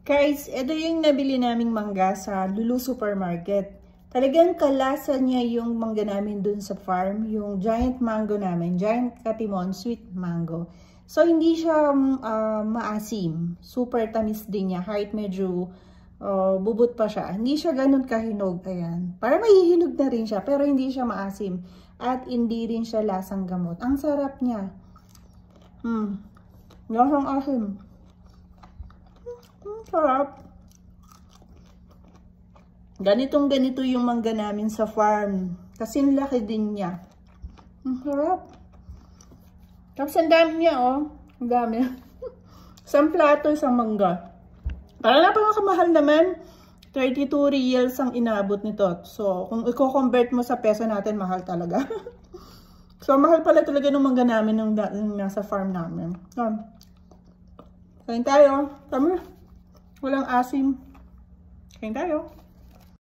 Guys, ito yung nabili naming mangga sa Lulu Supermarket. Talagang kalasa niya yung mangga namin dun sa farm, yung giant mango namin, giant katimon sweet mango. So, hindi siya maasim. Super tamis din niya, kahit medyo bubot pa siya. Hindi siya ganun kahinog, ayan. Para mahihinog na rin siya, pero hindi siya maasim. At hindi rin siya lasang gamot. Ang sarap niya. Lasang asim. Sarap. Ganito yung mangga namin sa farm. Kasi laki din niya. Sarap. Tapos ang dami niya, oh. Ang dami. Isang plato, isang mangga. Para napakamahal naman. 32 reals ang inabot nito. So, kung i-convert mo sa peso natin, mahal talaga. So, mahal pala talaga ng mangga namin nung nasa farm namin. Kain tayo. Tama. Walang asim. Kain tayo.